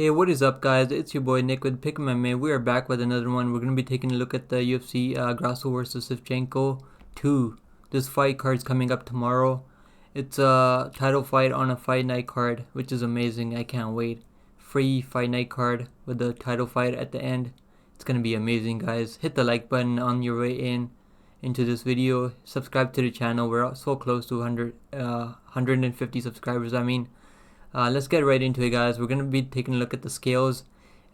Hey, what is up, guys? It's your boy Nick with Pick MMA. We are back with another one. We're going to be taking a look at the UFC Grasso versus Shevchenko 2. This fight card is coming up tomorrow. It's a title fight on a fight night card, which is amazing. I can't wait. Free fight night card with the title fight at the end. It's going to be amazing, guys. Hit the like button on your way into this video. Subscribe to the channel. We're so close to 150 subscribers. Let's get right into it, guys. We're going to be taking a look at the scales,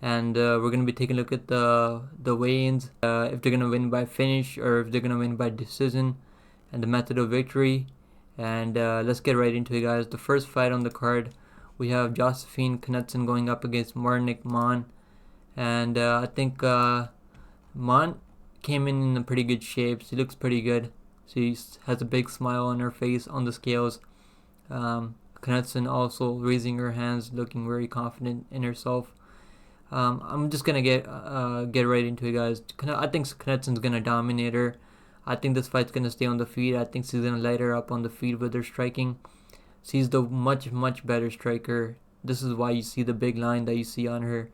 and we're going to be taking a look at the weigh-ins, if they're going to win by finish or if they're going to win by decision, and the method of victory. And let's get right into it, guys. The first fight on the card, we have Josefine Knutsson going up against Marnic Mann. And I think Mann came in a pretty good shape. She looks pretty good. She has a big smile on her face on the scales. Knutsson also raising her hands, looking very confident in herself. I'm just gonna get right into it, guys. I think Knutsson's gonna dominate her. I think this fight's gonna stay on the feet. I think she's gonna light her up on the feet with her striking. She's the much better striker. This is why you see the big line that you see on her,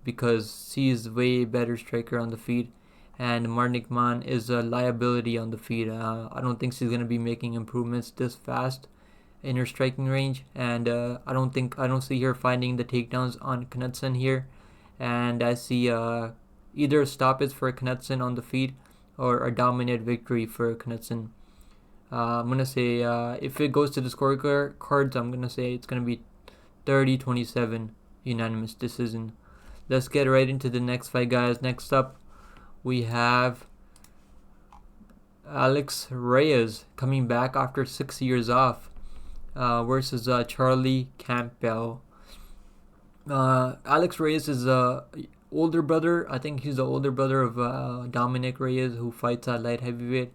because she is way better striker on the feet. And Marnic Mann is a liability on the feet. I don't think she's gonna be making improvements this fast in her striking range, and I don't see her finding the takedowns on Knutsson here, and I see either a stoppage for Knutsson on the feet or a dominant victory for Knutsson. I'm gonna say if it goes to the scorecards, I'm gonna say it's gonna be 30-27 unanimous decision. Let's get right into the next fight, guys. Next up, we have Alex Reyes coming back after 6 years off. Versus Charlie Campbell. Alex Reyes is a older brother. I think he's the older brother of Dominic Reyes, who fights at light heavyweight,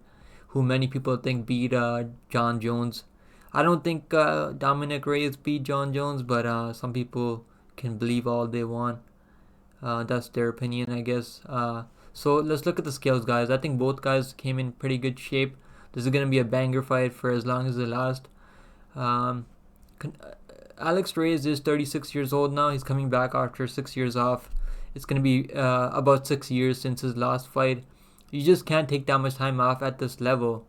who many people think beat John Jones. I don't think Dominic Reyes beat John Jones, but some people can believe all they want. That's their opinion, I guess. So let's look at the scales, guys. I think both guys came in pretty good shape. This is going to be a banger fight for as long as it lasts. Alex Reyes is 36 years old now. He's coming back after 6 years off. It's going to be about 6 years since his last fight. You just can't take that much time off at this level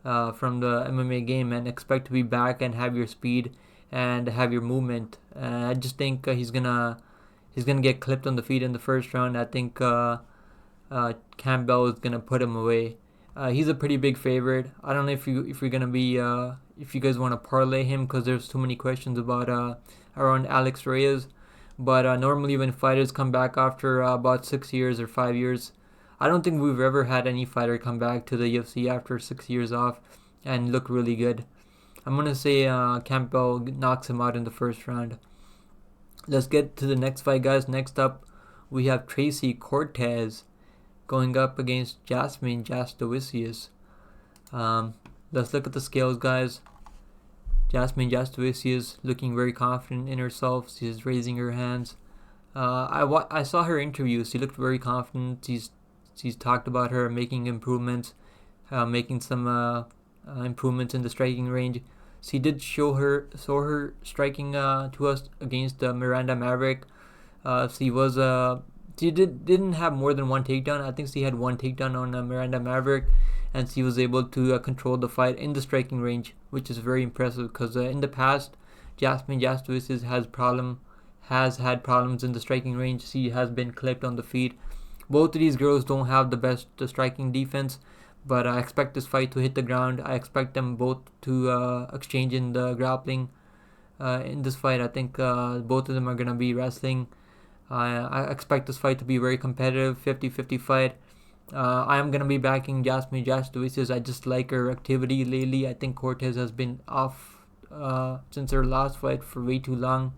from the MMA game and expect to be back and have your speed and have your movement. I just think he's gonna get clipped on the feet in the first round. I think Campbell is gonna put him away. He's a pretty big favorite. I don't know if you're gonna be if you guys want to parlay him, because there's too many questions about around Alex Reyes. But normally when fighters come back after about 6 years or 5 years, I don't think we've ever had any fighter come back to the UFC after 6 years off and look really good. I'm gonna say Campbell knocks him out in the first round. Let's get to the next fight, guys. Next up, we have Tracy Cortez going up against Jasmine Jasudavicius. Let's look at the scales, guys. Jasmine Jasudavicius looking very confident in herself. She's raising her hands. I saw her interview. She looked very confident. She's talked about her making improvements, making some improvements in the striking range. She did show her striking to us against Miranda Maverick. She didn't have more than one takedown. I think she had one takedown on Miranda Maverick, and she was able to control the fight in the striking range, which is very impressive, because in the past, Jasmine Jasudavicius has had problems in the striking range. She has been clipped on the feet. Both of these girls don't have the best striking defense, but I expect this fight to hit the ground. I expect them both to exchange in the grappling in this fight. I think both of them are going to be wrestling. I expect this fight to be very competitive, 50-50 fight. I am going to be backing Jasmine Jasudavicius. I just like her activity lately. I think Cortez has been off since her last fight for way too long.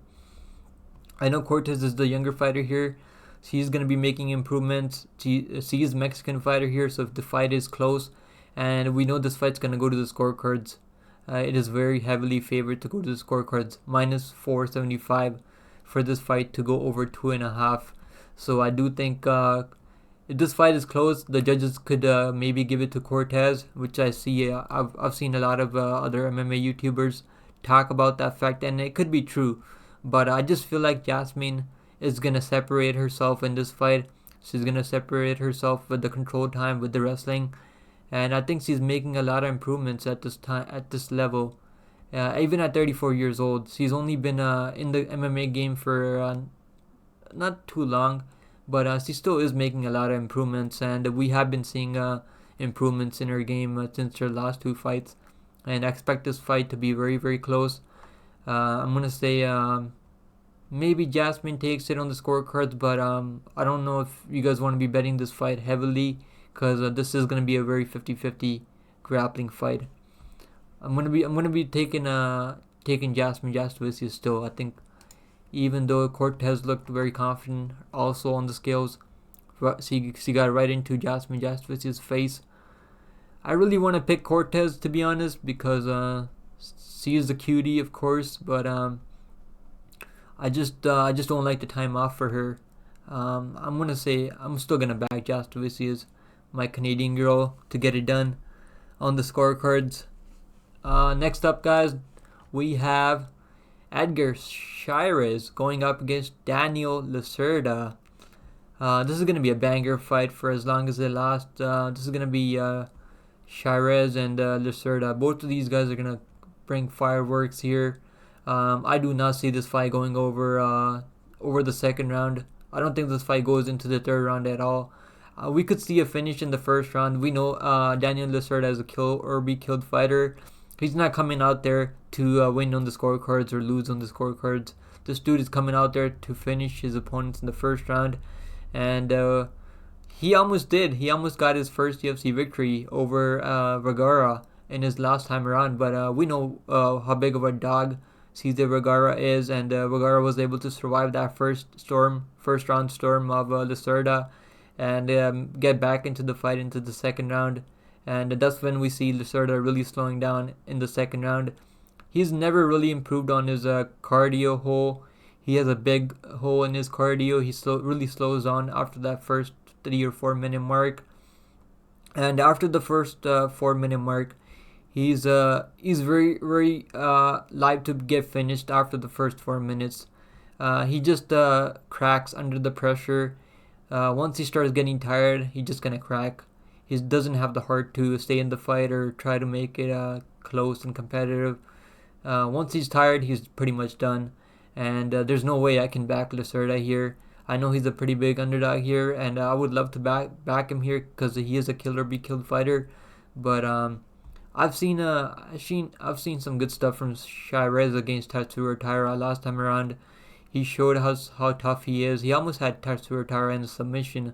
I know Cortez is the younger fighter here. She's going to be making improvements. She is a Mexican fighter here, so if the fight is close, and we know this fight's going to go to the scorecards, it is very heavily favored to go to the scorecards. Minus 475 for this fight to go over 2.5. So I do think if this fight is close, the judges could maybe give it to Cortez, which I see. I've seen a lot of other MMA YouTubers talk about that fact, and it could be true. But I just feel like Jasmine is gonna separate herself in this fight. She's gonna separate herself with the control time, with the wrestling, and I think she's making a lot of improvements at this time, at this level. Even at 34 years old, she's only been in the MMA game for not too long, but she still is making a lot of improvements, and we have been seeing improvements in her game since her last 2 fights, and I expect this fight to be very, very close. I'm gonna say maybe Jasmine takes it on the scorecards, but I don't know if you guys want to be betting this fight heavily, because this is gonna be a very 50-50 grappling fight. I'm gonna be taking Jasmine Jasudavicius still. I think even though Cortez looked very confident also on the scales, she got right into Jasmine Jasudavicius' face. I really want to pick Cortez, to be honest, because she is a cutie, of course, but I just don't like the time off for her. I'm gonna say I'm still gonna back Jasudavicius, my Canadian girl, to get it done on the scorecards. Next up, guys, we have Edgar Cháirez going up against Daniel Lacerda. This is going to be a banger fight for as long as it lasts. This is going to be Cháirez and Lacerda. Both of these guys are going to bring fireworks here. I do not see this fight going over the second round. I don't think this fight goes into the third round at all. We could see a finish in the first round. We know Daniel Lacerda is a kill or be killed fighter. He's not coming out there to win on the scorecards or lose on the scorecards. This dude is coming out there to finish his opponents in the first round. And he almost did. He almost got his first UFC victory over Vergara in his last time around. But we know how big of a dog Cesar Vergara is. And Vergara was able to survive that first round storm of Lacerda. And get back into the fight into the second round. And that's when we see Lacerda really slowing down in the second round. He's never really improved on his cardio hole. He has a big hole in his cardio. He really slows down after that first 3 or 4 minute mark. And after the first 4 minute mark, he's very, very live to get finished after the first 4 minutes. He just cracks under the pressure. Once he starts getting tired, he's just gonna crack. He doesn't have the heart to stay in the fight or try to make it close and competitive. Once he's tired, he's pretty much done. And there's no way I can back Lacerda here. I know he's a pretty big underdog here, and I would love to back him here because he is a kill or be killed fighter. But I've seen some good stuff from Cháirez against Tatsuro Taira last time around. He showed how tough he is. He almost had Tatsuro Taira in the submission.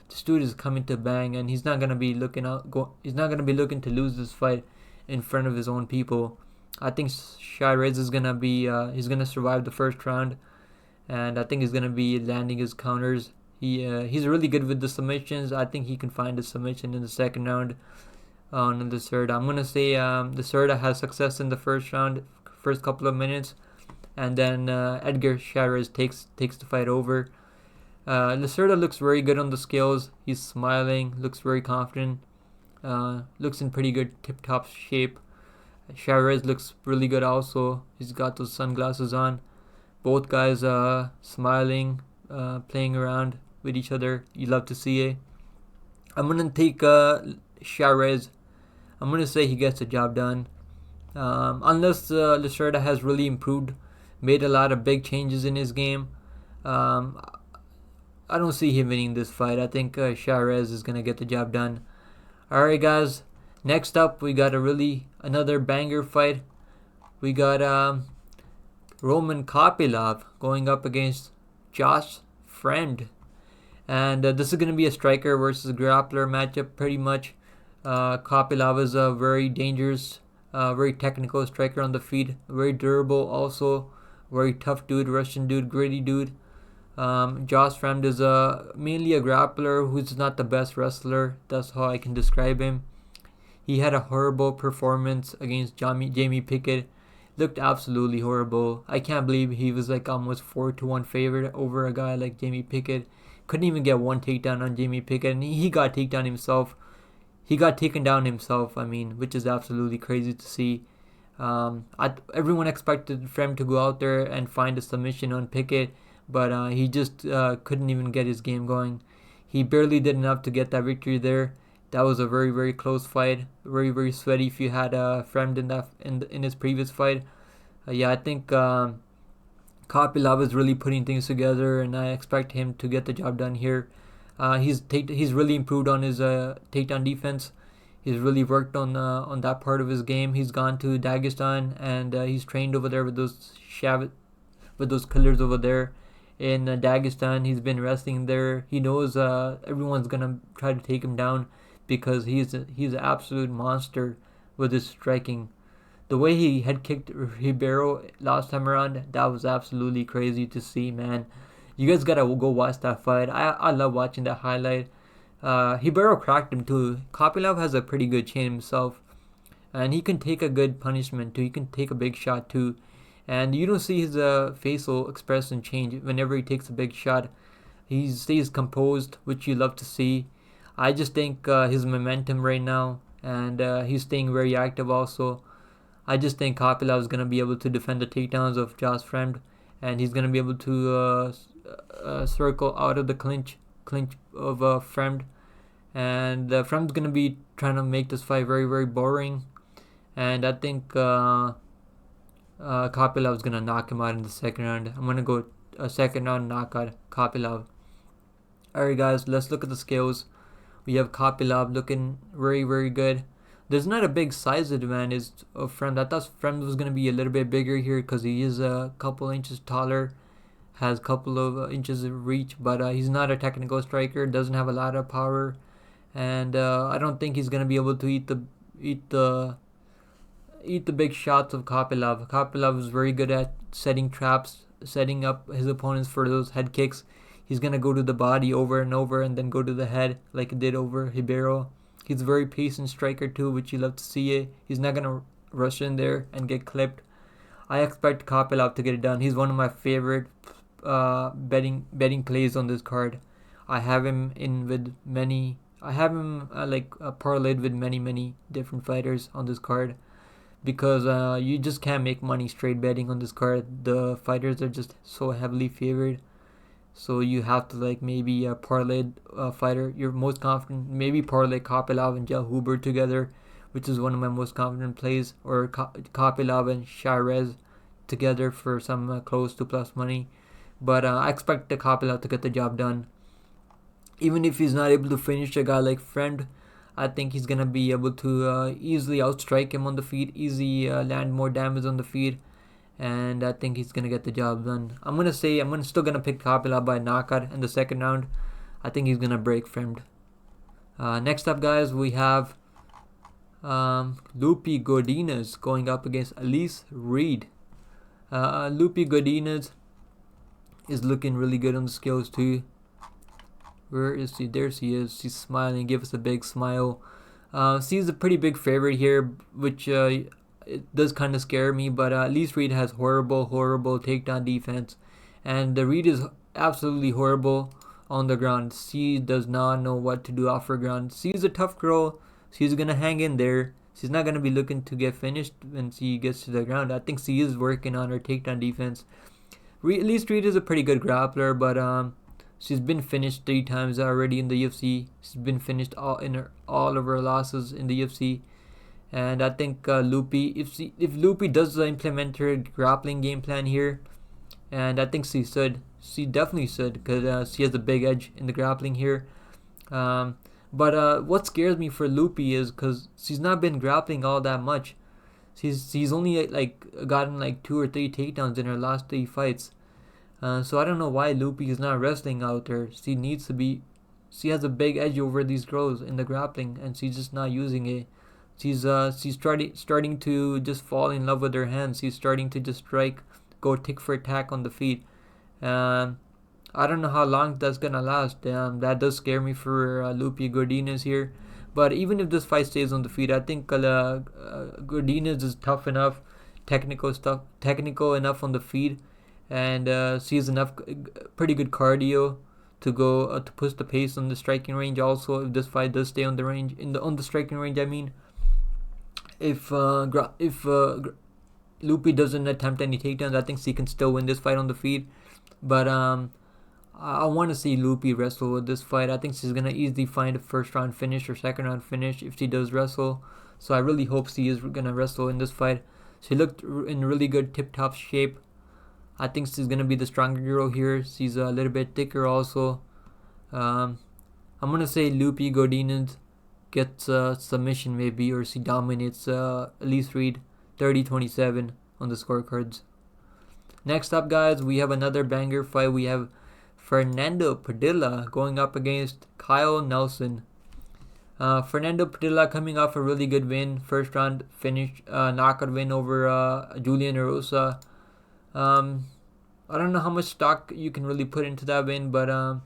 This dude is coming to bang, and he's not gonna be looking to lose this fight in front of his own people. I think Cháirez is gonna be he's gonna survive the first round, and I think he's gonna be landing his counters. He's really good with the submissions. I think he can find a submission in the second round on Lacerda. I'm gonna say Lacerda has success in the first round, first couple of minutes, and then Edgar Cháirez takes the fight over. Lacerda looks very good on the scales. He's smiling, looks very confident, looks in pretty good tip-top shape. Cháirez looks really good also. He's got those sunglasses on. Both guys smiling, playing around with each other. You love to see it. I'm going to take Cháirez. I'm going to say he gets the job done. Unless Lacerda has really improved, made a lot of big changes in his game. I don't see him winning this fight. I think Cháirez is going to get the job done. Alright, guys. Next up, we got another banger fight. We got Roman Kopylov going up against Fremd. And this is going to be a striker versus grappler matchup pretty much. Kopylov is a very dangerous, very technical striker on the feet. Very durable also. Very tough dude, Russian dude, gritty dude. Fremd is mainly a grappler who's not the best wrestler. That's how I can describe him. He had a horrible performance against Jamie Pickett. Looked absolutely horrible. I can't believe he was like almost 4-1 favorite over a guy like Jamie Pickett. Couldn't even get one takedown on Jamie Pickett, and he got taken down himself. Which is absolutely crazy to see. Everyone expected Fremd to go out there and find a submission on Pickett, but he just couldn't even get his game going. He barely did enough to get that victory there. That was a very, very close fight, very, very sweaty. If you had Fremd in his previous fight, I think Kopylov is really putting things together, and I expect him to get the job done here. He's really improved on his takedown defense. He's really worked on that part of his game. He's gone to Dagestan, and he's trained over there with those killers over there in Dagestan. He's been wrestling there. He knows everyone's gonna try to take him down because he's an absolute monster with his striking. The way he head kicked Ribeiro last time around, that was absolutely crazy to see, man. You guys gotta go watch that fight. I love watching that highlight. Ribeiro cracked him too. Kopylov has a pretty good chin himself, and he can take a good punishment too. He can take a big shot too, and you don't see his facial expression change whenever he takes a big shot. He stays composed, which you love to see. I just think his momentum right now, and he's staying very active also. I just think Kopylov is going to be able to defend the takedowns of Fremd, and he's going to be able to circle out of the clinch of Fremd. And Fremd's going to be trying to make this fight very, very boring. And I think Kopylov is going to knock him out in the second round. I'm going to go a second round knockout Kopylov. Alright guys, let's look at the scales. We have Kopylov looking very, very good. There's not a big size advantage of Fremd. I thought Fremd was going to be a little bit bigger here because he is a couple inches taller, has a couple of inches of reach, but he's not a technical striker, doesn't have a lot of power, and I don't think he's going to be able to eat the big shots of Kopylov. Kopylov is very good at setting traps, setting up his opponents for those head kicks. He's going to go to the body over and over and then go to the head like he did over Ribeiro. He's a very patient striker too, which you love to see. He's not going to rush in there and get clipped. I expect Kopylov to get it done. He's one of my favorite betting plays on this card. I have him in with many. I have him parlayed with many different fighters on this card because you just can't make money straight betting on this card. The fighters are just so heavily favored. So you have to maybe parlay fighter you're most confident. Maybe parlay Kopylov and Zellhuber together, which is one of my most confident plays, or Kopylov and Cháirez together for some close to plus money. But I expect the Kopylov to get the job done. Even if he's not able to finish a guy like Fremd, I think he's gonna be able to easily outstrike him on the feet, easily land more damage on the feet. And I think he's going to get the job done. I'm still going to pick Kopylov by knockout in the second round. I think he's going to break Fremd. Next up, guys, we have Godinez going up against Elise Reed. Godinez is looking really good on the scales too. Where is she? There she is. She's smiling. Give us a big smile. She's a pretty big favorite here, which it does kind of scare me, but Elise Reed has horrible takedown defense, and the Reed is absolutely horrible on the ground. She does not know what to do off her ground. She's a tough girl. She's gonna hang in there. She's not gonna be looking to get finished when she gets to the ground. I think she is working on her takedown defense. Elise Reed is a pretty good grappler, but she's been finished 3 times already in the UFC. She's been finished all of her losses in the UFC. And I think Lupi, if Lupi does implement her grappling game plan here, and I think she definitely should, because she has a big edge in the grappling here. But what scares me for Lupi is because she's not been grappling all that much. She's only gotten 2 or 3 takedowns in her last 3 fights. So I don't know why Lupi is not wrestling out there. She needs to be. She has a big edge over these girls in the grappling, and she's just not using it. She's starting to just fall in love with her hands. She's starting to just strike, go tick for tack on the feet. I don't know how long that's gonna last. That does scare me for Godinez here. But even if this fight stays on the feet, I think Godinez is tough enough, technical enough on the feet, and she has enough pretty good cardio to go to push the pace on the striking range. Also, if this fight does stay on the striking range, I mean. If Lupi doesn't attempt any takedowns, I think she can still win this fight on the feet. But I want to see Lupi wrestle with this fight. I think she's gonna easily find a first round finish or second round finish if she does wrestle. So I really hope she is gonna wrestle in this fight. She looked in really good tip-top shape. I think she's gonna be the stronger girl here. She's a little bit thicker also. I'm gonna say Lupi Godinez gets a submission maybe, or she dominates Elise Reed 30-27 on the scorecards. Next up, guys, we have another banger fight. We have Fernando Padilla going up against Knutsson. Fernando Padilla coming off a really good win, first round finish, knockout win over Julian Rosa. I don't know how much stock you can really put into that win, but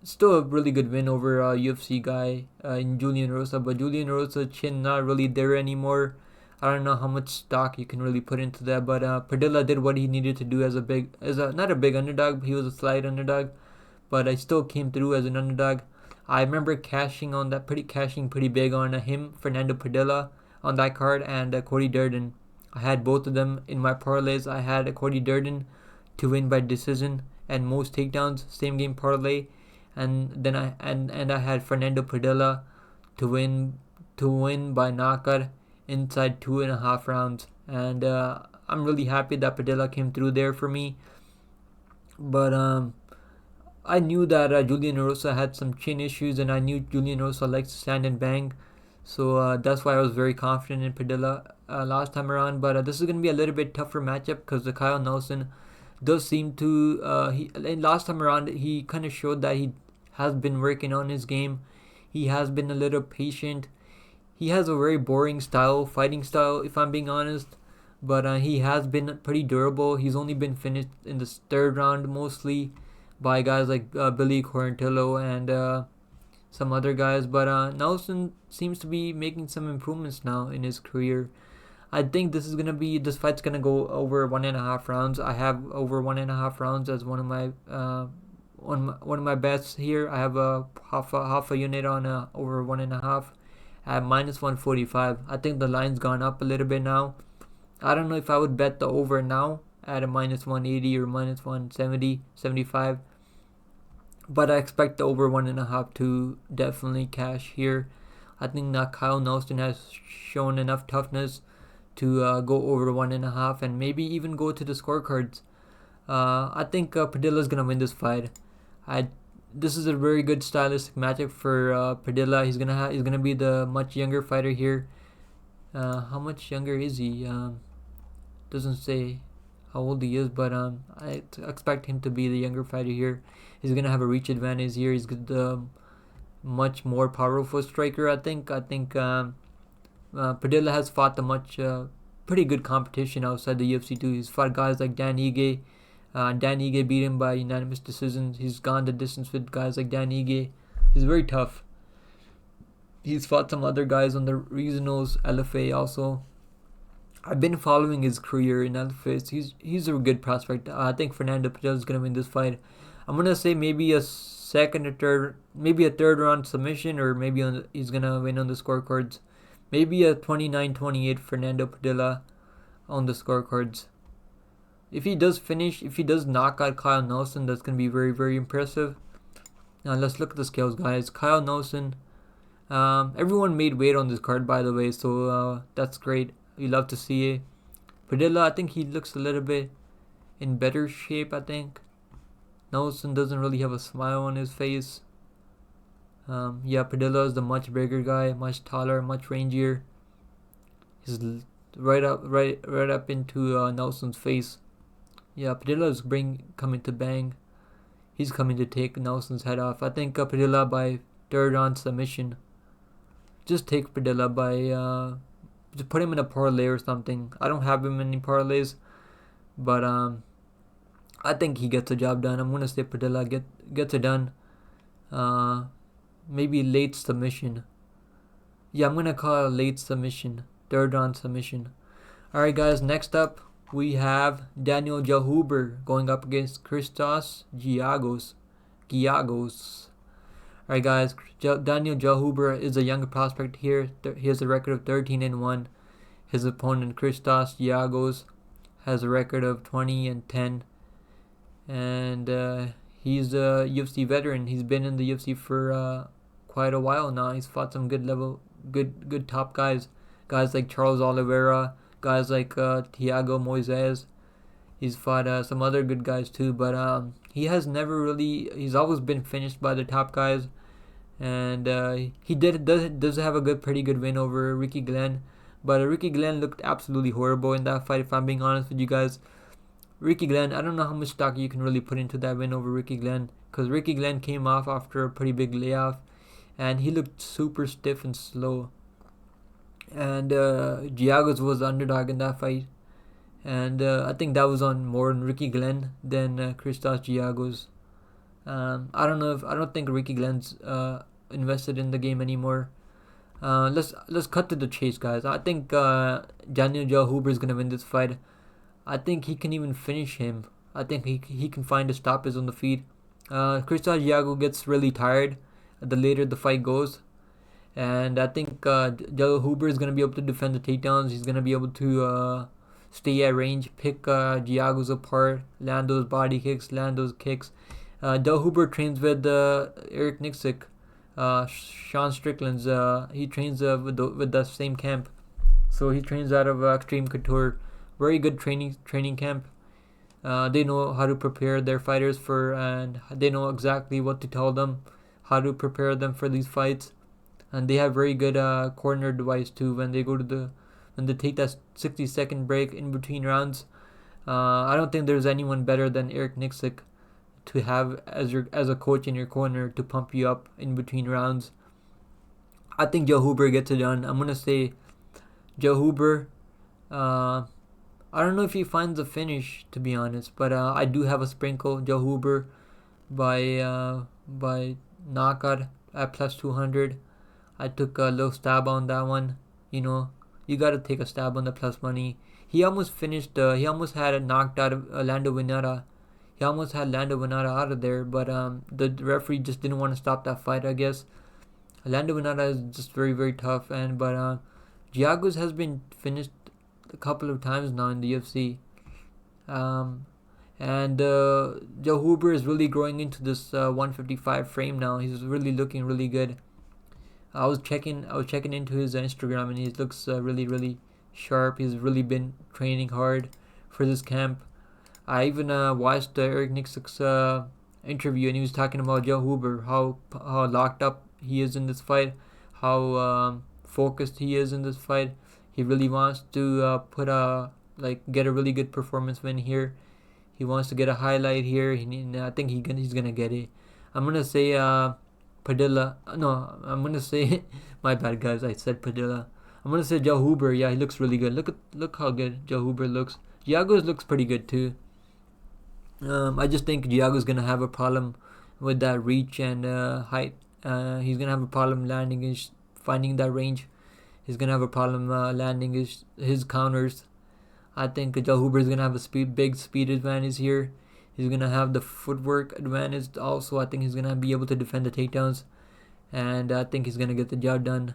still a really good win over a UFC guy in Julian Rosa. But Julian Rosa chin not really there anymore. I don't know how much stock you can really put into that, but Padilla did what he needed to do as not a big underdog. He was a slight underdog, but I still came through as an underdog. I remember cashing pretty big on him, Fernando Padilla, on that card, and Cody Durden. I had both of them in my parlays. I had Cody Durden to win by decision and most takedowns, same game parlay, and then I had Fernando Padilla to win by knockout inside 2.5 rounds, and I'm really happy that Padilla came through there for me. But I knew that Julian Rosa had some chin issues, and I knew Julian Rosa likes to stand and bang, so that's why I was very confident in Padilla last time around. But this is going to be a little bit tougher matchup because the Knutsson does seem to last time around he kind of showed that he has been working on his game. He has been a little patient. He has a very boring fighting style, if I'm being honest. But he has been pretty durable. He's only been finished in the third round mostly by guys like Billy Quarantillo and some other guys. But Knutsson seems to be making some improvements now in his career. I think this fight's gonna go over 1.5 rounds. I have over 1.5 rounds as one of my bets here. I have a half a unit on over 1.5 at -145. I think the line's gone up a little bit now. I don't know if I would bet the over now at a -180 or -170, 75. But I expect the over 1.5 to definitely cash here. I think that Knutsson has shown enough toughness to go over 1.5 and maybe even go to the scorecards. I think Padilla is gonna win this fight. This is a very good stylistic matchup for Padilla. He's gonna be the much younger fighter here. How much younger is he? Doesn't say how old he is, but I expect him to be the younger fighter here. He's gonna have a reach advantage here. He's the much more powerful striker. I think Padilla has fought the pretty good competition outside the UFC too. He's fought guys like Dan Ige. Dan Ige beat him by unanimous decisions. He's gone the distance with guys like Dan Ige. He's very tough. He's fought some other guys on the regionals, LFA also. I've been following his career in LFA. He's a good prospect. I think Fernando Padilla is gonna win this fight. I'm gonna say maybe a third round submission, or maybe he's gonna win on the scorecards. Maybe a 29-28 Fernando Padilla on the scorecards. If he does knock out Knutsson, that's going to be very, very impressive. Now let's look at the scales, guys. Knutsson, everyone made weight on this card, by the way, so that's great. We love to see it. Padilla, I think he looks a little bit in better shape, I think. Knutsson doesn't really have a smile on his face. Padilla is the much bigger guy, much taller, much rangier. He's right up into Knutsson's face. Yeah, Padilla is coming to bang. He's coming to take Knutsson's head off. I think Padilla by third round submission. Just take Padilla by just put him in a parlay or something. I don't have him in any parlays, but I think he gets the job done. I'm gonna say Padilla gets it done. Maybe late submission. Yeah, I'm gonna call it a late submission. Third round submission. Alright guys, next up we have Daniel Zellhuber going up against Christos Giagos. Alright guys, Daniel Zellhuber is a younger prospect here. He has a record of 13-1. His opponent Christos Giagos has a record of 20-10. and he's a UFC veteran. He's been in the UFC for quite a while now. He's fought some good top guys like Charles Oliveira, guys like Thiago Moises. He's fought some other good guys too, but he has never really. He's always been finished by the top guys, and he does have a pretty good win over Ricky Glenn, but Ricky Glenn looked absolutely horrible in that fight. If I'm being honest with you guys, Ricky Glenn, I don't know how much stock you can really put into that win over Ricky Glenn, because Ricky Glenn came off after a pretty big layoff, and he looked super stiff and slow. And Giagos was the underdog in that fight, and I think that was on more on Ricky Glenn than Christos Giagos. I don't think Ricky Glenn's invested in the game anymore. Let's cut to the chase, guys. I think Daniel Zellhuber is gonna win this fight. I think he can even finish him. I think he can find a stoppage on the feet. Christos Giagos gets really tired the later the fight goes, and I think Zellhuber is gonna be able to defend the takedowns. He's gonna be able to stay at range, pick Giagos apart, land those body kicks, land those kicks. Zellhuber trains with Eric Nixick, Sean Strickland's. He trains with the same camp, so he trains out of Extreme Couture. Very good training camp. They know how to prepare their fighters and they know exactly what to tell them, how to prepare them for these fights, and they have very good corner device too when they take that 60-second break in between rounds. I don't think there's anyone better than Eric Nixick to have as a coach in your corner to pump you up in between rounds. I think Zellhuber gets it done. I'm gonna say Zellhuber. I don't know if he finds a finish, to be honest, but I do have a sprinkle Zellhuber by knockout at plus 200. I took a little stab on that one. You gotta take a stab on the plus money. He almost finished. He almost had it knocked out of Lando Venata. He almost had Lando Venata out of there, but the referee just didn't want to stop that fight, I guess. Lando Venata is just very, very tough, but Giagos has been finished a couple of times now in the UFC. And Zellhuber is really growing into this 155 frame now. He's really looking really good. I was checking into his Instagram, and he looks really, really sharp. He's really been training hard for this camp. I even watched Eric Nixick's interview, and he was talking about Zellhuber, how locked up he is in this fight, how focused he is in this fight. He really wants to get a really good performance win here. He wants to get a highlight here. I think he's gonna get it. I'm gonna say Padilla. No, I'm gonna say my bad, guys. I said Padilla. I'm gonna say Zellhuber. Yeah, he looks really good. Look how good Zellhuber looks. Giagos looks pretty good too. I just think Giagos gonna have a problem with that reach and height. He's gonna have a problem finding that range. He's gonna have a problem landing his counters. I think Zellhuber is gonna have a big speed advantage here. He's gonna have the footwork advantage also. I think he's gonna be able to defend the takedowns, and I think he's gonna get the job done.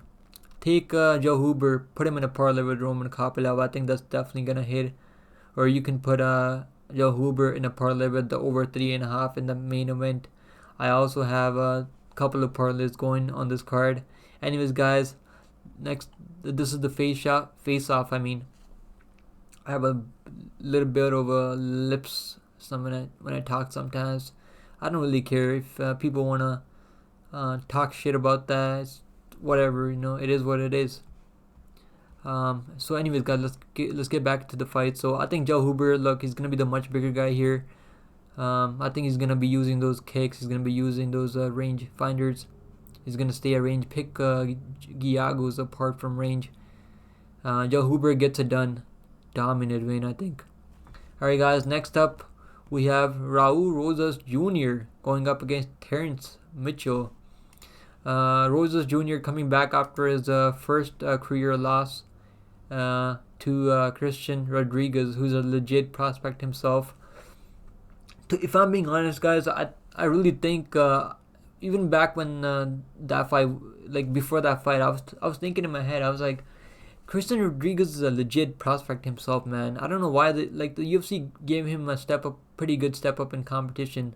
Take Zellhuber, put him in a parlay with Roman Kopylov. I think that's definitely gonna hit. Or you can put Zellhuber in a parlay with the over 3.5 in the main event. I also have a couple of parlays going on this card. Anyways, guys, this is the face off. I mean, I have a little bit of lips when I talk sometimes. I don't really care if people wanna talk shit about that. It's whatever, it is what it is. So anyways, guys, let's get back to the fight. So I think Zellhuber, look, he's gonna be the much bigger guy here. I think he's gonna be using those kicks. He's gonna be using those range finders. He's gonna stay at range, pick Giagos apart from range. Zellhuber gets it done. Dominant win, I think. Alright, guys, next up we have Raul Rosas Jr. going up against Terrence Mitchell. Rosas Jr. coming back after his first career loss to Christian Rodriguez, who's a legit prospect himself. If I'm being honest, guys, I really think even back when that fight, like before that fight, I was thinking in my head, I was like, Christian Rodriguez is a legit prospect himself, man. I don't know why the UFC gave him a step up pretty good step up in competition.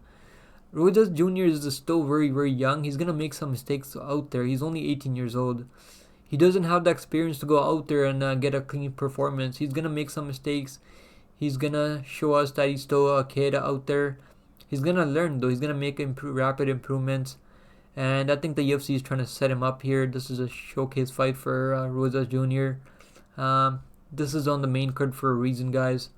Rosas Jr. is still very, very young. He's going to make some mistakes out there. He's only 18 years old. He doesn't have the experience to go out there and get a clean performance. He's going to make some mistakes. He's going to show us that he's still a kid out there. He's going to learn, though. He's going to make rapid improvements. And I think the UFC is trying to set him up here. This is a showcase fight for Rosas Jr. This is on the main card for a reason, guys.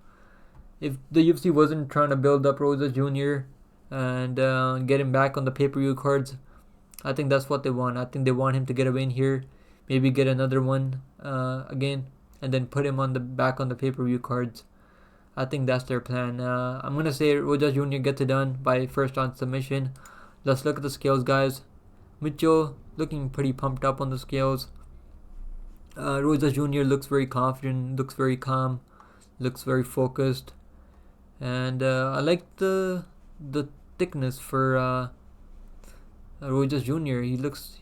If the UFC wasn't trying to build up Rosas Jr. and get him back on the pay-per-view cards, I think that's what they want. I think they want him to get a win here, maybe get another one again, and then put him on the back on the pay-per-view cards. I think that's their plan. I'm gonna say Rosas Jr. gets it done by first round submission. Let's look at the scales, guys. Mitchell looking pretty pumped up on the scales. Rosas Jr. looks very confident, looks very calm, looks very focused, and I like the thickness for Rosas Jr. He looks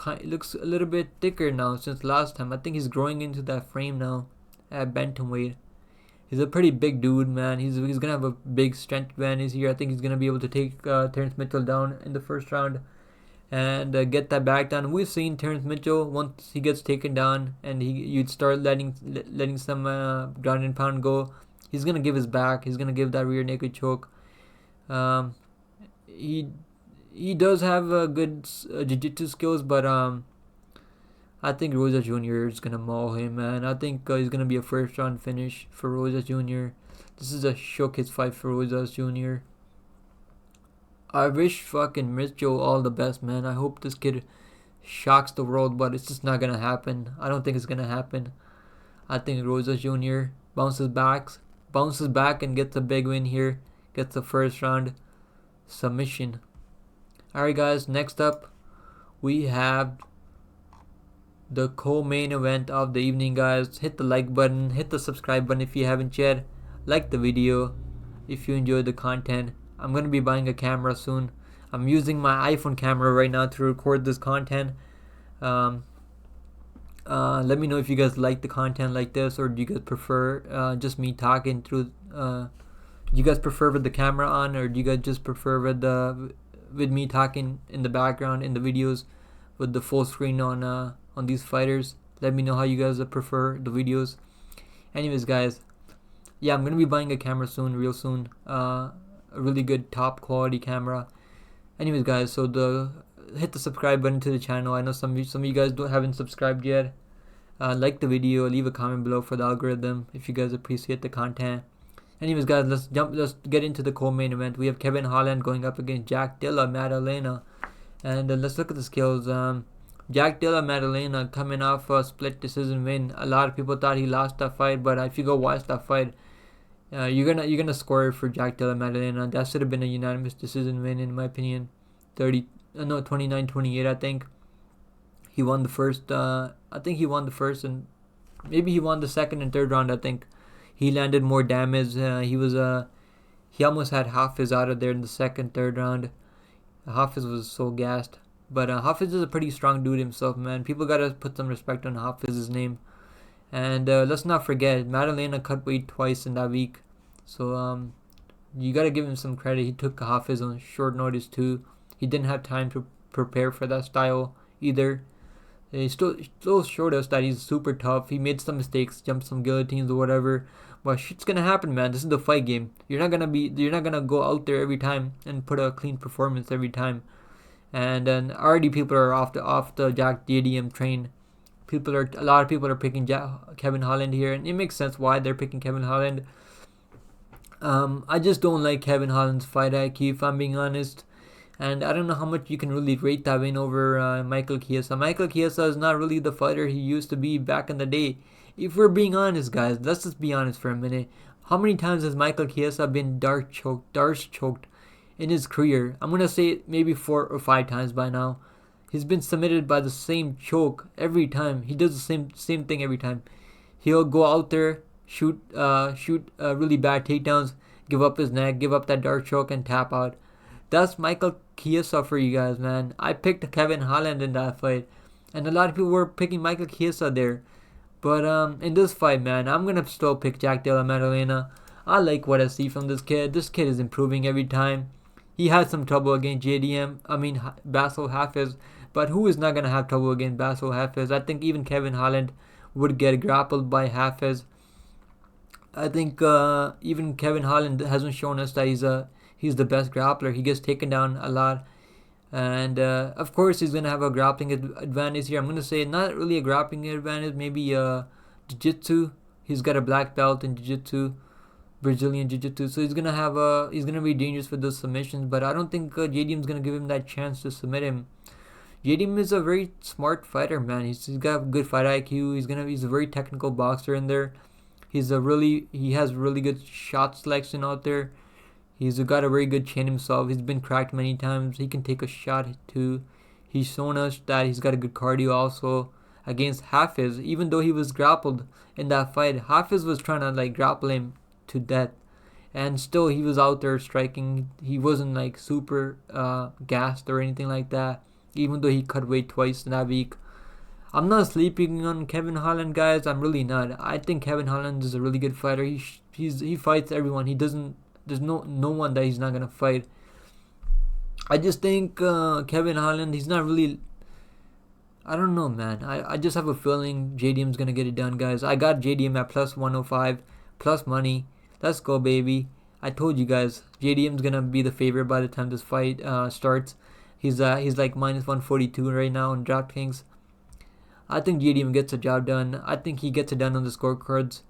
a little bit thicker now since last time. I think he's growing into that frame now at bantamweight. He's a pretty big dude, man. He's gonna have a big strength advantage here. I think he's gonna be able to take Terrence Mitchell down in the first round and get that back down. We've seen Terrence Mitchell, once he gets taken down and you'd start letting some ground and pound go, he's gonna give his back. He's gonna give that rear naked choke. He does have good jiu-jitsu skills, but I think Rosas Jr. is gonna maul him, man. I think he's gonna be a first round finish for Rosas Jr. This is a showcase fight for Rosas Jr. I wish fucking Mitchell all the best, man. I hope this kid shocks the world, but it's just not gonna happen. I don't think it's gonna happen. I think Rosas Jr. bounces back and gets a big win here. Gets the first round submission. Alright, guys, next up we have the co-main event of the evening, guys. Hit the like button, hit the subscribe button if you haven't yet. Like the video if you enjoyed the content. I'm going to be buying a camera soon. I'm using my iPhone camera right now to record this content. Let me know if you guys like the content like this, or do you guys prefer just me talking through. Do you guys prefer with the camera on, or do you guys just prefer with me talking in the background in the videos with the full screen on these fighters? Let me know how you guys prefer the videos. Anyways, guys, yeah, I'm gonna be buying a camera soon, real soon. A really good top quality camera. Anyways, guys, so hit the subscribe button to the channel. I know some of you guys haven't subscribed yet. Like the video, leave a comment below for the algorithm if you guys appreciate the content. Anyways, guys, let's get into the co-main event. We have Kevin Holland going up against Della, Maddalena, and let's look at the skills. Della, Maddalena coming off a split decision win. A lot of people thought he lost that fight, but if you go watch that fight, you're gonna score for Della, Maddalena. That should have been a unanimous decision win, in my opinion. 29-28, I think. He won the first. I think he won the first, and maybe he won the second and third round. I think he landed more damage. He almost had Hafiz out of there in the second, third round. Hafiz was so gassed. But Hafiz is a pretty strong dude himself, man. People gotta put some respect on Hafiz's name. And let's not forget, Maddalena cut weight twice in that week. So you gotta give him some credit. He took Hafiz on short notice too. He didn't have time to prepare for that style either. He still showed us that he's super tough. He made some mistakes, jumped some guillotines or whatever. But shit's gonna happen, man. This is the fight game. You're not gonna go out there every time and put a clean performance every time. And then already people are off the Jack DDM train. A lot of people are picking Kevin Holland here, and it makes sense why they're picking Kevin Holland. I just don't like Kevin Holland's fight IQ, if I'm being honest. And I don't know how much you can really rate that win over Michael Chiesa. Michael Chiesa is not really the fighter he used to be back in the day. If we're being honest, guys, let's just be honest for a minute. How many times has Michael Chiesa been darce choked in his career? I'm going to say maybe 4 or 5 times by now. He's been submitted by the same choke every time. He does the same thing every time. He'll go out there, shoot really bad takedowns, give up his neck, give up that dark choke, and tap out. That's Michael Chiesa for you guys, man. I picked Kevin Holland in that fight, and a lot of people were picking Michael Chiesa there. But in this fight, man, I'm gonna still pick Della, Maddalena. I like what I see from this kid. This kid is improving every time. He had some trouble against Basil Hafiz, but who is not gonna have trouble against Basil Hafiz? I think even Kevin Holland would get grappled by Hafiz. I think even Kevin Holland hasn't shown us that he's the best grappler. He gets taken down a lot, and of course he's gonna have a grappling advantage here. I'm gonna say not really a grappling advantage, maybe jiu-jitsu. He's got a black belt in jiu-jitsu, Brazilian jiu-jitsu, so he's gonna be dangerous for those submissions. But I don't think JDM's gonna give him that chance to submit him. JDM is a very smart fighter, man. He's got good fight IQ. He's a very technical boxer in there. He has really good shot selection out there. He's got a very good chin himself. He's been cracked many times. He can take a shot too. He's shown us that he's got a good cardio also. Against Hafiz, even though he was grappled in that fight, Hafiz was trying to like grapple him to death, and still he was out there striking. He wasn't like super gassed or anything like that, even though he cut weight twice in that week. I'm not sleeping on Kevin Holland, guys. I'm really not. I think Kevin Holland is a really good fighter. He fights everyone. There's no one that he's not gonna fight. I just think Kevin Holland, he's not really. I don't know, man. I just have a feeling JDM's gonna get it done, guys. I got JDM at plus 105, plus money. Let's go, baby. I told you guys, JDM's gonna be the favorite by the time this fight starts. He's like minus 142 right now on DraftKings. I think JDM gets the job done. I think he gets it done on the scorecards.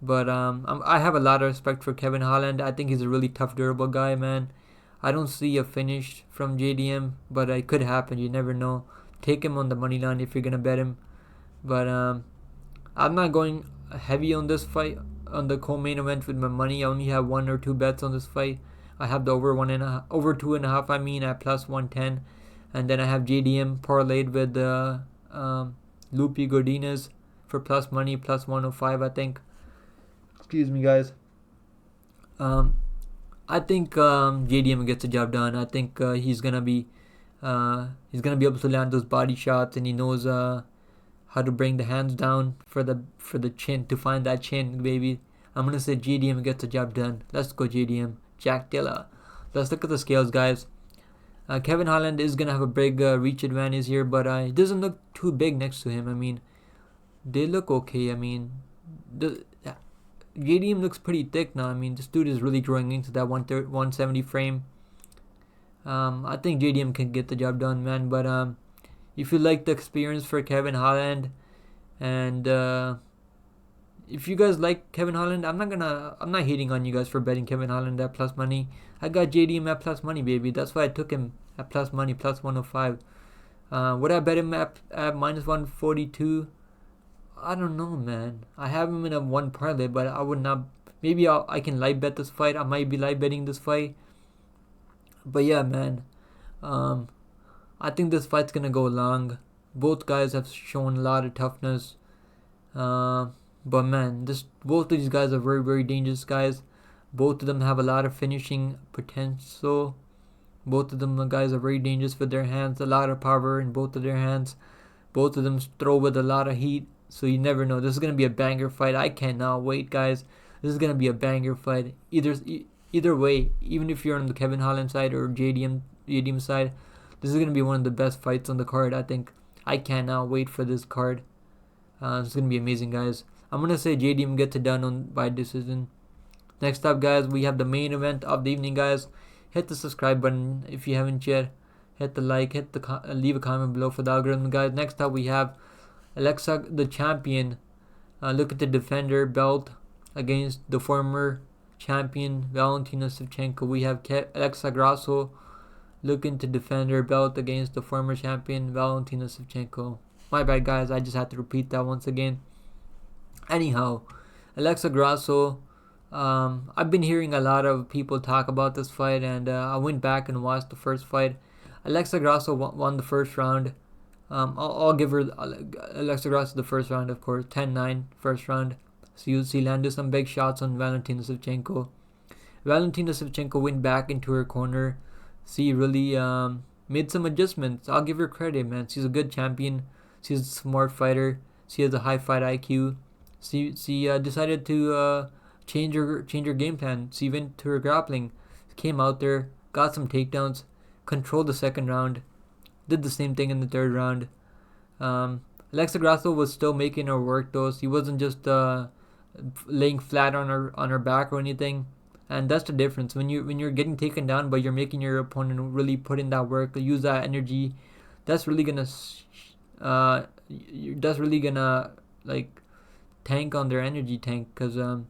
But I have a lot of respect for Kevin Holland. I think he's a really tough, durable guy, man. I don't see a finish from JDM, but it could happen. You never know. Take him on the money line if you're gonna bet him. But I'm not going heavy on this fight, on the co-main event with my money. I only have 1 or 2 bets on this fight. I have the over 2.5. I mean at plus 110, and then I have JDM parlayed with Lupi Godinez for plus money, plus 105. I think. Excuse me, guys. I think JDM gets the job done. I think he's gonna be able to land those body shots, and he knows how to bring the hands down for the chin, to find that chin, baby. I'm gonna say JDM gets the job done. Let's go, JDM. Jack Della. Let's look at the scales, guys. Kevin Holland is gonna have a big reach advantage here, but it doesn't look too big next to him. I mean, they look okay. I mean, JDM looks pretty thick now. I mean, this dude is really growing into that 170 frame. I think JDM can get the job done, man. But if you like the experience for Kevin Holland, and if you guys like Kevin Holland, I'm not hating on you guys for betting Kevin Holland at plus money. I got JDM at plus money, baby. That's why I took him at plus money, plus 105. Would I bet him at minus 142? I don't know, man. I have him in a 1 parlay, but I would not. Maybe I can live bet this fight. I might be live betting this fight. But yeah, man. I think this fight's gonna go long. Both guys have shown a lot of toughness. But man, both of these guys are very, very dangerous guys. Both of them have a lot of finishing potential. Both of them guys are very dangerous with their hands. A lot of power in both of their hands. Both of them throw with a lot of heat. So you never know. This is gonna be a banger fight. I cannot wait, guys. This is gonna be a banger fight. Either way, even if you're on the Kevin Holland side or JDM side, this is gonna be one of the best fights on the card. I think. I cannot wait for this card. It's gonna be amazing, guys. I'm gonna say JDM gets it done by decision. Next up, guys, we have the main event of the evening, guys. Hit the subscribe button if you haven't yet. Hit the like. Leave a comment below for the algorithm, guys. Next up, we have Alexa, the champion, look at the defender belt against the former champion Valentina Shevchenko. We have Alexa Grasso looking to defend her belt against the former champion Valentina Shevchenko. My bad, guys. I just had to repeat that once again. Anyhow, Alexa Grasso. I've been hearing a lot of people talk about this fight, and I went back and watched the first fight. Alexa Grasso won the first round. I'll give her Alexa Grasso the first round, of course. 10-9 first round. So you'll see landed some big shots on Valentina Shevchenko. Valentina Shevchenko went back into her corner. She really made some adjustments. I'll give her credit, man. She's a good champion. She's a smart fighter. She has a high fight IQ. She decided to change your game plan. She went to her grappling, came out there, got some takedowns, controlled the second round, did the same thing in the third round. Alexa Grasso was still making her work though. She wasn't just laying flat on her back or anything. And that's the difference. When you're getting taken down, but you're making your opponent really put in that work, use that energy, that's really gonna like tank on their energy tank, because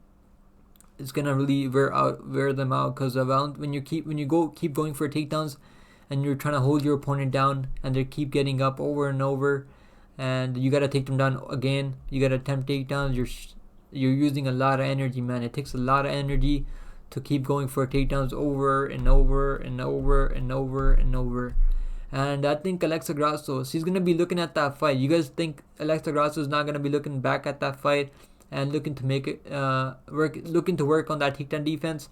it's gonna really wear them out. Because when you keep going for takedowns, and you're trying to hold your opponent down, and they keep getting up over and over, and you gotta take them down again. You gotta attempt takedowns. You're using a lot of energy, man. It takes a lot of energy to keep going for takedowns over and over and over and over and over. And I think Alexa Grasso, she's going to be looking at that fight. You guys think Alexa Grasso is not going to be looking back at that fight and looking to make it work on that takedown defense?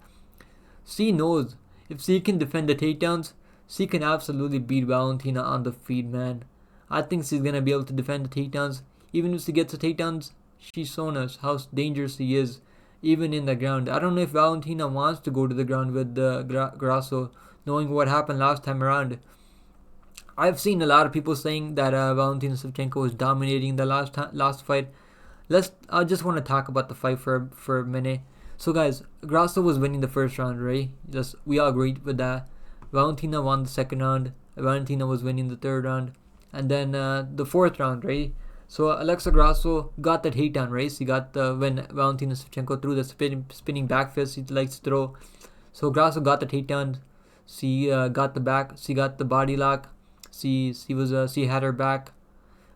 She knows if she can defend the takedowns, she can absolutely beat Valentina on the feet, man. I think she's going to be able to defend the takedowns. Even if she gets the takedowns, she's shown us how dangerous she is, even in the ground. I don't know if Valentina wants to go to the ground with Grasso, knowing what happened last time around. I've seen a lot of people saying that Valentina Shevchenko was dominating the last fight. I just want to talk about the fight for a minute. So guys, Grasso was winning the first round, right? We all agreed with that. Valentina won the second round. Valentina was winning the third round, and then the fourth round, right? So Alexa Grasso got that takedown, right? She got when Valentina Shevchenko threw the spinning back fist she likes to throw. So Grasso got the takedown. She got the back. She got the body lock. She had her back.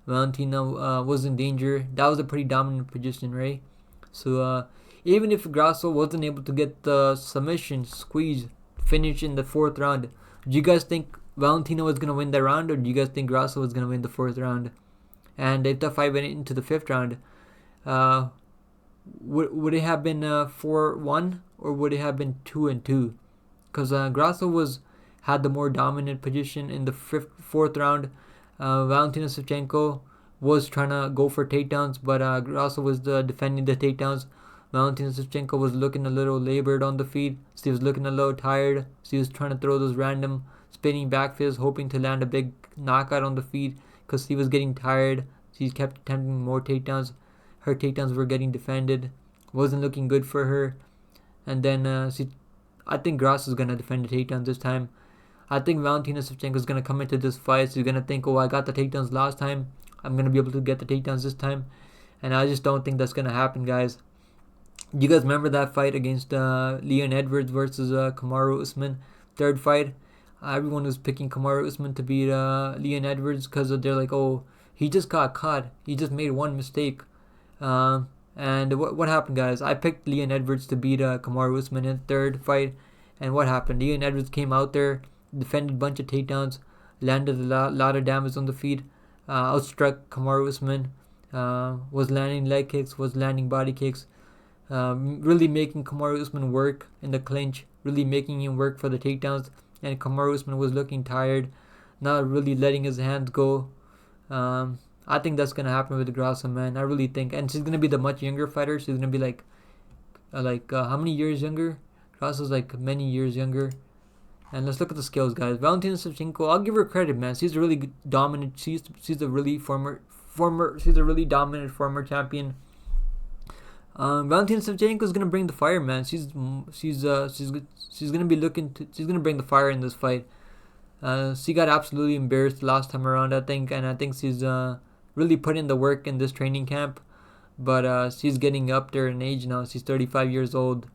Valentina was in danger. That was a pretty dominant position, right? So even if Grasso wasn't able to get the submission squeeze finish in the fourth round, do you guys think Valentina was gonna win that round, or do you guys think Grasso was gonna win the fourth round? And if the fight went into the fifth round, would it have been 4-1, or would it have been 2-2? Because Grasso had the more dominant position in the fourth round. Valentina Shevchenko was trying to go for takedowns, but Grasso was defending the takedowns. Valentina Shevchenko was looking a little labored on the feet. She was looking a little tired. She was trying to throw those random spinning back fists, hoping to land a big knockout on the feet, because she was getting tired. She kept attempting more takedowns. Her takedowns were getting defended. Wasn't looking good for her. And then I think Grasso is going to defend the takedowns this time. I think Valentina Shevchenko is going to come into this fight. She's going to think, oh, I got the takedowns last time. I'm going to be able to get the takedowns this time. And I just don't think that's going to happen, guys. You guys remember that fight against Leon Edwards versus Kamaru Usman? Third fight. Everyone was picking Kamaru Usman to beat Leon Edwards, because they're like, oh, he just got caught. He just made one mistake. And what happened, guys? I picked Leon Edwards to beat Kamaru Usman in the third fight. And what happened? Leon Edwards came out there, defended a bunch of takedowns, landed a lot of damage on the feet, outstruck Kamaru Usman, was landing leg kicks, was landing body kicks, really making Kamaru Usman work in the clinch, really making him work for the takedowns. And Kamaru Usman was looking tired, not really letting his hands go. I think that's going to happen with Grasso, man. I really think. And she's going to be the much younger fighter. She's going to be like how many years younger? Grasso's like many years younger. And let's look at the skills, guys. Valentina Shevchenko, I'll give her credit, man. She's a really dominant. She's a really she's a really dominant former champion. Valentina Shevchenko is gonna bring the fire, man. She's gonna bring the fire in this fight. She got absolutely embarrassed last time around, I think, and I think she's really put in the work in this training camp. But she's getting up there in age now. She's 35 years old.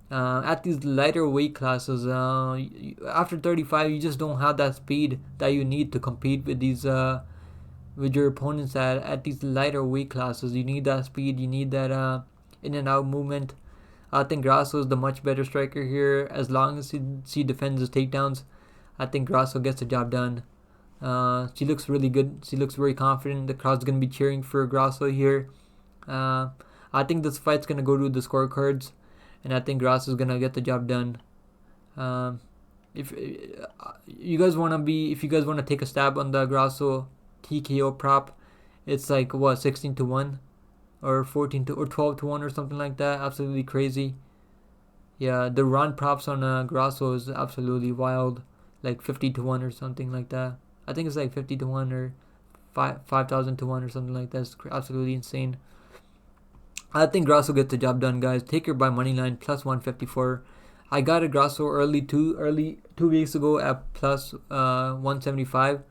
At these lighter weight classes, after 35, you just don't have that speed that you need to compete with these with your opponents at these lighter weight classes. You need that speed. You need that in and out movement. I think Grasso is the much better striker here. As long as she defends his takedowns, I think Grasso gets the job done. She looks really good. She looks very confident. The crowd's going to be cheering for Grasso here. I think this fight's going to go to the scorecards, and I think Grasso is going to get the job done. If you guys want to take a stab on the Grasso TKO prop, it's like 16-1. or 14 to or 12 to 1 or something like that. Absolutely crazy. Yeah, the run props on Grasso is absolutely wild, like 50 to 1 or something like that. I think it's like 50 to 1 or 5,000 to 1 or something like that. It's absolutely insane. I think Grasso gets the job done, guys. Take her by money line plus 154. I got a Grasso early 2 weeks ago at plus 175,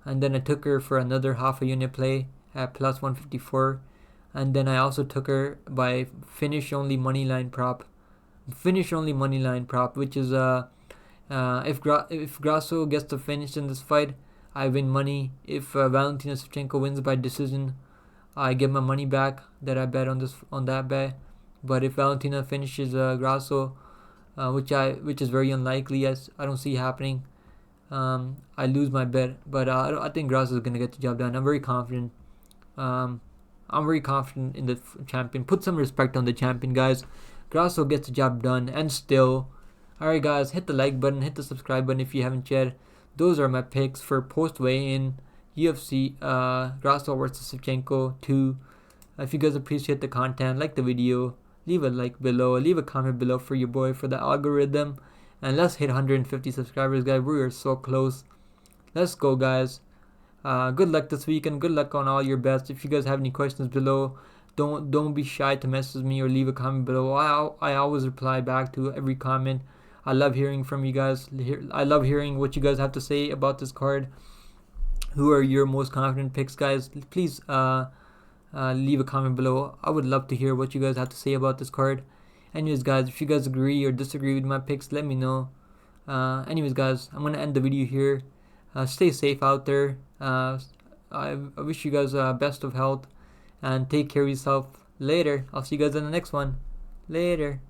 and then I took her for another half a unit play at plus 154, and then I also took her by finish only money line prop. Finish only money line prop, which is if Grasso gets the finish in this fight, I win money. If Valentina Shevchenko wins by decision, I get my money back that I bet on that bet. But if Valentina finishes Grasso, which is very unlikely, yes, I don't see happening, I lose my bet. But I think Grasso is gonna get the job done. I'm very confident. I'm very confident in the champion. Put some respect on the champion, guys. Grasso gets the job done, and still. Alright, guys, hit the like button, hit the subscribe button if you haven't yet. Those are my picks for post weigh-in UFC Grasso versus Shevchenko 2. If you guys appreciate the content, like the video, leave a like below, leave a comment below for your boy for the algorithm, and let's hit 150 subscribers, guys. We are so close. Let's go, guys. Good luck this weekend. Good luck on all your bets. If you guys have any questions below, don't be shy to message me or leave a comment below. I always reply back to every comment. I love hearing from you guys. I love hearing what you guys have to say about this card. Who are your most confident picks, guys? Please leave a comment below. I would love to hear what you guys have to say about this card. Anyways, guys, if you guys agree or disagree with my picks, let me know. Anyways, guys, I'm gonna end the video here. Stay safe out there. I wish you guys best of health, and take care of yourself. Later. I'll see you guys in the next one. Later.